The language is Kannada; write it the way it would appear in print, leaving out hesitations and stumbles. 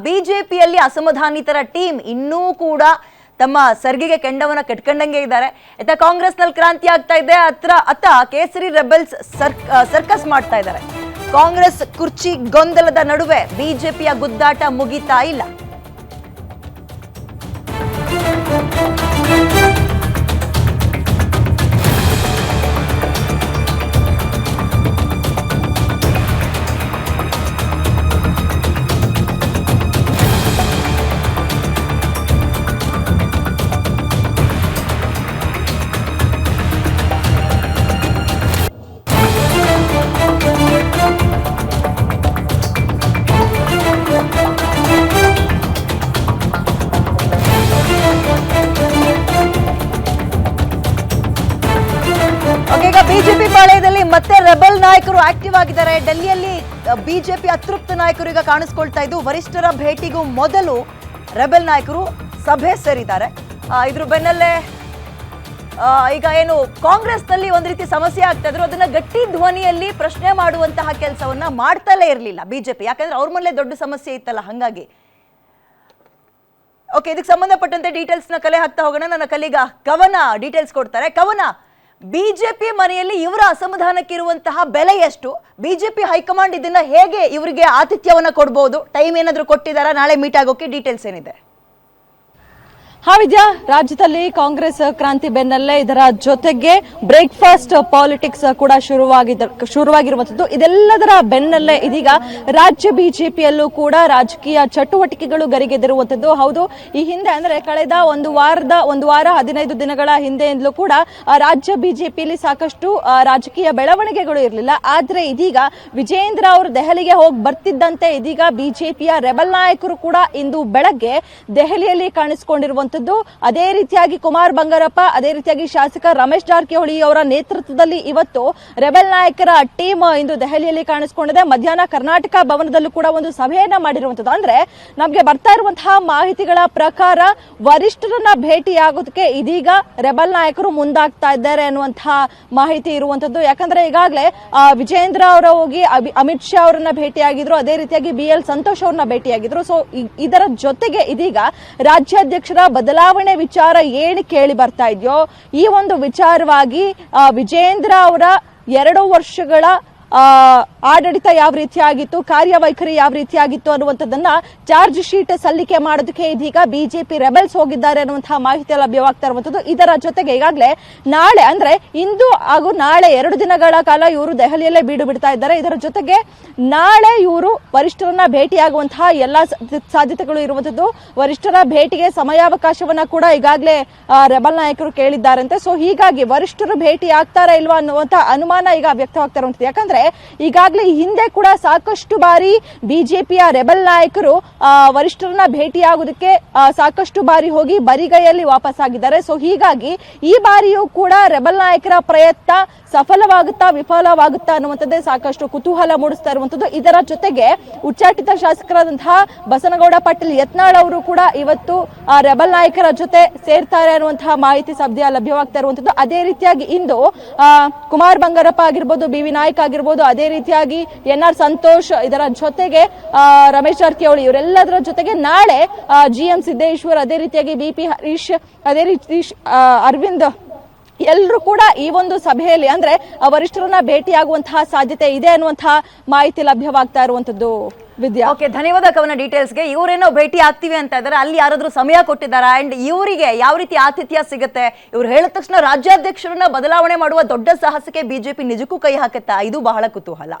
ಬಿಜೆಪಿಯಲ್ಲಿ ಅಸಮಾಧಾನಿತರ ಟೀಮ್ ಇನ್ನೂ ಕೂಡ ತಮ್ಮ ಸರ್ಗಿಗೆ ಕೆಂಡವನ್ನ ಕಟ್ಕೊಂಡಂಗೆ ಇದ್ದಾರೆ. ಇತ್ತ ಕಾಂಗ್ರೆಸ್ನಲ್ಲಿ ಕ್ರಾಂತಿ ಆಗ್ತಾ ಇದೆ, ಅತ್ತ ಕೇಸರಿ ರೆಬೆಲ್ಸ್ ಸರ್ಕಸ್ ಮಾಡ್ತಾ ಇದ್ದಾರೆ. ಕಾಂಗ್ರೆಸ್ ಕುರ್ಚಿ ಗೊಂದಲದ ನಡುವೆ ಬಿಜೆಪಿಯ ಗುದ್ದಾಟ ಮುಗಿತಾ ಇಲ್ಲ. ಈಗ ಬಿಜೆಪಿ ಪಾಳೆಯದಲ್ಲಿ ಮತ್ತೆ ರೆಬಲ್ ನಾಯಕರು ಆಕ್ಟಿವ್ ಆಗಿದ್ದಾರೆ. ಡೆಲ್ಲಿಯಲ್ಲಿ ಬಿಜೆಪಿ ಅತೃಪ್ತ ನಾಯಕರು ಈಗ ಕಾಣಿಸ್ಕೊಳ್ತಾ ಇದ್ದು, ವರಿಷ್ಠರ ಭೇಟಿಗೂ ಮೊದಲು ರೆಬಲ್ ನಾಯಕರು ಸಭೆ ಸೇರಿದ್ದಾರೆ. ಇದ್ರ ಬೆನ್ನಲ್ಲೇ ಈಗ ಏನು ಕಾಂಗ್ರೆಸ್ನಲ್ಲಿ ಒಂದು ರೀತಿ ಸಮಸ್ಯೆ ಆಗ್ತಾ ಇದ್ರು, ಅದನ್ನ ಗಟ್ಟಿ ಧ್ವನಿಯಲ್ಲಿ ಪ್ರಶ್ನೆ ಮಾಡುವಂತಹ ಕೆಲಸವನ್ನ ಮಾಡ್ತಲೇ ಇರಲಿಲ್ಲ ಬಿಜೆಪಿ. ಯಾಕಂದ್ರೆ ಅವ್ರ ಮೇಲೆ ದೊಡ್ಡ ಸಮಸ್ಯೆ ಇತ್ತಲ್ಲ, ಹಾಗಾಗಿ. ಓಕೆ, ಇದಕ್ಕೆ ಸಂಬಂಧಪಟ್ಟಂತೆ ಡೀಟೇಲ್ಸ್ ನ ಕಲೆ ಹಾಕ್ತಾ ಹೋಗೋಣ. ನನ್ನ ಕಲೀಗ ಕವನ ಡೀಟೇಲ್ಸ್ ಕೊಡ್ತಾರೆ. ಕವನ, ಬಿಜೆಪಿ ಮನೆಯಲ್ಲಿ ಇವರ ಅಸಮಾಧಾನಕ್ಕಿರುವಂತಹ ಬೆಲೆ ಎಷ್ಟು? ಬಿಜೆಪಿ ಹೈಕಮಾಂಡ್ ಇದನ್ನ ಹೇಗೆ ಇವರಿಗೆ ಆತಿಥ್ಯವನ್ನ ಕೊಡಬಹುದು? ಟೈಮ್ ಏನಾದ್ರೂ ಕೊಟ್ಟಿದ್ದಾರಾ ನಾಳೆ ಮೀಟ್ ಆಗೋಕೆ? ಡೀಟೇಲ್ಸ್ ಏನಿದೆ? ವಿದ್ಯಾ, ರಾಜ್ಯದಲ್ಲಿ ಕಾಂಗ್ರೆಸ್ ಕ್ರಾಂತಿ ಬೆನ್ನಲ್ಲೇ ಇದರ ಜೊತೆಗೆ ಬ್ರೇಕ್ಫಾಸ್ಟ್ ಪಾಲಿಟಿಕ್ಸ್ ಕೂಡ ಶುರುವಾಗಿರುವಂತದ್ದು. ಇದೆಲ್ಲದರ ಬೆನ್ನಲ್ಲೇ ಇದೀಗ ರಾಜ್ಯ ಬಿಜೆಪಿಯಲ್ಲೂ ಕೂಡ ರಾಜಕೀಯ ಚಟುವಟಿಕೆಗಳು ಗರಿಗೆದಿರುವಂತದ್ದು. ಹೌದು, ಈ ಹಿಂದೆ ಅಂದ್ರೆ ಕಳೆದ ಒಂದು ವಾರ 15 ದಿನಗಳ ಹಿಂದೆಯಿಂದಲೂ ಕೂಡ ರಾಜ್ಯ ಬಿಜೆಪಿಯಲ್ಲಿ ಸಾಕಷ್ಟು ರಾಜಕೀಯ ಬೆಳವಣಿಗೆಗಳು ಇರಲಿಲ್ಲ. ಆದ್ರೆ ಇದೀಗ ವಿಜೇಂದ್ರ ಅವರು ದೆಹಲಿಗೆ ಹೋಗಿ ಬರ್ತಿದ್ದಂತೆ ಇದೀಗ ಬಿಜೆಪಿಯ ರೆಬಲ್ ನಾಯಕರು ಕೂಡ ಇಂದು ಬೆಳಗ್ಗೆ ದೆಹಲಿಯಲ್ಲಿ ಕಾಣಿಸಿಕೊಂಡಿರುವಂತದ್ದು. ಅದೇ ರೀತಿಯಾಗಿ ಕುಮಾರ್ ಬಂಗಾರಪ್ಪ, ಅದೇ ರೀತಿಯಾಗಿ ಶಾಸಕ ರಮೇಶ್ ಜಾರಕಿಹೊಳಿ ಅವರ ನೇತೃತ್ವದಲ್ಲಿ ಇವತ್ತು ರೆಬೆಲ್ ನಾಯಕರ ಟೀಮ್ ಇಂದು ದೆಹಲಿಯಲ್ಲಿ ಕಾಣಿಸಿಕೊಂಡಿದೆ. ಮಧ್ಯಾಹ್ನ ಕರ್ನಾಟಕ ಭವನದಲ್ಲೂ ಕೂಡ ಒಂದು ಸಭೆಯನ್ನ ಮಾಡಿರುವಂತದ್ದು. ಅಂದ್ರೆ ನಮಗೆ ಬರ್ತಾ ಇರುವಂತಹ ಮಾಹಿತಿಗಳ ಪ್ರಕಾರ ವರಿಷ್ಠರನ್ನ ಭೇಟಿಯಾಗೋದಕ್ಕೆ ಇದೀಗ ರೆಬೆಲ್ ನಾಯಕರು ಮುಂದಾಗ್ತಾ ಇದ್ದಾರೆ ಅನ್ನುವಂತಹ ಮಾಹಿತಿ ಇರುವಂತದ್ದು. ಯಾಕಂದ್ರೆ ಈಗಾಗಲೇ ವಿಜೇಂದ್ರ ಅವರ ಹೋಗಿ ಅಮಿತ್ ಶಾ ಅವರನ್ನ ಭೇಟಿಯಾಗಿದ್ರು, ಅದೇ ರೀತಿಯಾಗಿ BL ಸಂತೋಷ್ ಅವರನ್ನ ಭೇಟಿಯಾಗಿದ್ರು. ಸೊ ಇದರ ಜೊತೆಗೆ ಇದೀಗ ರಾಜ್ಯಾಧ್ಯಕ್ಷರ ಬದಲಾವಣೆ ವಿಚಾರ ಏನು ಕೇಳಿ ಬರ್ತಾ ಇದೆಯೋ, ಈ ಒಂದು ವಿಚಾರವಾಗಿ ವಿಜೇಂದ್ರ ಅವರ 2 ವರ್ಷಗಳ ಆಡಳಿತ ಯಾವ ರೀತಿಯಾಗಿತ್ತು, ಕಾರ್ಯವೈಖರಿ ಯಾವ ರೀತಿಯಾಗಿತ್ತು ಅನ್ನುವಂಥದ್ದನ್ನ ಚಾರ್ಜ್ ಶೀಟ್ ಸಲ್ಲಿಕೆ ಮಾಡೋದಕ್ಕೆ ಇದೀಗ ಬಿಜೆಪಿ ರೆಬೆಲ್ಸ್ ಹೋಗಿದ್ದಾರೆ ಅನ್ನುವಂತಹ ಮಾಹಿತಿ ಲಭ್ಯವಾಗ್ತಾ ಇರುವಂತದ್ದು. ಇದರ ಜೊತೆಗೆ ಈಗಾಗಲೇ ನಾಳೆ ಅಂದ್ರೆ ಇಂದು ಹಾಗೂ ನಾಳೆ 2 ದಿನಗಳ ಕಾಲ ಇವರು ದೆಹಲಿಯಲ್ಲೇ ಬೀಡು ಬಿಡ್ತಾ ಇದ್ದಾರೆ. ಇದರ ಜೊತೆಗೆ ನಾಳೆ ಇವರು ವರಿಷ್ಠರನ್ನ ಭೇಟಿಯಾಗುವಂತಹ ಎಲ್ಲಾ ಸಾಧ್ಯತೆಗಳು ಇರುವಂತದ್ದು. ವರಿಷ್ಠರ ಭೇಟಿಗೆ ಸಮಯಾವಕಾಶವನ್ನ ಕೂಡ ಈಗಾಗಲೇ ರೆಬಲ್ ನಾಯಕರು ಕೇಳಿದ್ದಾರಂತೆ. ಸೊ ಹೀಗಾಗಿ ವರಿಷ್ಠರು ಭೇಟಿ ಆಗ್ತಾರಾ ಇಲ್ವಾ ಅನ್ನುವಂತಹ ಅನುಮಾನ ಈಗ ವ್ಯಕ್ತವಾಗ್ತಾ ಇರುವಂತದ್ದು. ಯಾಕಂದ್ರೆ ಈಗಾಗಲೇ ಹಿಂದೆ ಕೂಡ ಸಾಕಷ್ಟು ಬಾರಿ ಬಿಜೆಪಿಯ ರೆಬೆಲ್ ನಾಯಕರು ವರಿಷ್ಠರನ್ನ ಭೇಟಿಯಾಗುವುದಕ್ಕೆ ಸಾಕಷ್ಟು ಬಾರಿ ಹೋಗಿ ಬರಿಗೈಯಲ್ಲಿ ವಾಪಸ್ ಆಗಿದ್ದಾರೆ. ಸೊ ಹೀಗಾಗಿ ಈ ಬಾರಿಯೂ ಕೂಡ ರೆಬೆಲ್ ನಾಯಕರ ಪ್ರಯತ್ನ ಸಫಲವಾಗುತ್ತಾ ವಿಫಲವಾಗುತ್ತಾ ಅನ್ನುವಂಥದ್ದೇ ಸಾಕಷ್ಟು ಕುತೂಹಲ ಮೂಡಿಸ್ತಾ ಇರುವಂತದ್ದು. ಇದರ ಜೊತೆಗೆ ಉಚ್ಚಾಟಿತ ಶಾಸಕರಾದಂತಹ ಬಸನಗೌಡ ಪಾಟೀಲ್ ಯತ್ನಾಳ್ ಅವರು ಕೂಡ ಇವತ್ತು ರೆಬೆಲ್ ನಾಯಕರ ಜೊತೆ ಸೇರ್ತಾರೆ ಅನ್ನುವಂತಹ ಮಾಹಿತಿ ಸದ್ಯ ಲಭ್ಯವಾಗ್ತಾ ಇರುವಂತದ್ದು. ಅದೇ ರೀತಿಯಾಗಿ ಇಂದು ಕುಮಾರ್ ಬಂಗಾರಪ್ಪ ಆಗಿರ್ಬೋದು, BV ನಾಯ್ಕ್ ಆಗಿರ್ಬೋದು, ಅದೇ ರೀತಿಯಾಗಿ NR ಸಂತೋಷ್, ಇದರ ಜೊತೆಗೆ ರಮೇಶ್ ಜಾರಕಿಹೊಳಿ, ಇವರೆಲ್ಲದರ ಜೊತೆಗೆ ನಾಳೆ GM ಸಿದ್ದೇಶ್ವರ್, ಅದೇ ರೀತಿಯಾಗಿ BP ಹರೀಶ್, ಅದೇ ರೀತಿ ಅರವಿಂದ್ ಎಲ್ಲರೂ ಕೂಡ ಈ ಒಂದು ಸಭೆಯಲ್ಲಿ ಅಂದ್ರೆ ವರಿಷ್ಠರನ್ನ ಭೇಟಿಯಾಗುವಂತಹ ಸಾಧ್ಯತೆ ಇದೆ ಅನ್ನುವಂತಹ ಮಾಹಿತಿ ಲಭ್ಯವಾಗ್ತಾ ಇರುವಂತದ್ದು. ವಿದ್ಯಾ, ಓಕೆ, ಧನ್ಯವಾದ ಕವನ ಡೀಟೇಲ್ಸ್ಗೆ. ಇವರೇನೋ ಭೇಟಿ ಆಗ್ತೀವಿ ಅಂತ ಇದ್ದಾರೆ, ಅಲ್ಲಿ ಯಾರಾದ್ರೂ ಸಮಯ ಕೊಟ್ಟಿದ್ದಾರಾ? ಅಂಡ್ ಇವರಿಗೆ ಯಾವ ರೀತಿ ಆತಿಥ್ಯ ಸಿಗುತ್ತೆ? ಇವ್ರು ಹೇಳಿದ ತಕ್ಷಣ ರಾಜ್ಯಾಧ್ಯಕ್ಷರನ್ನ ಬದಲಾವಣೆ ಮಾಡುವ ದೊಡ್ಡ ಸಾಹಸಕ್ಕೆ ಬಿಜೆಪಿ ನಿಜಕ್ಕೂ ಕೈ ಹಾಕುತ್ತಾ? ಇದು ಬಹಳ ಕುತೂಹಲ.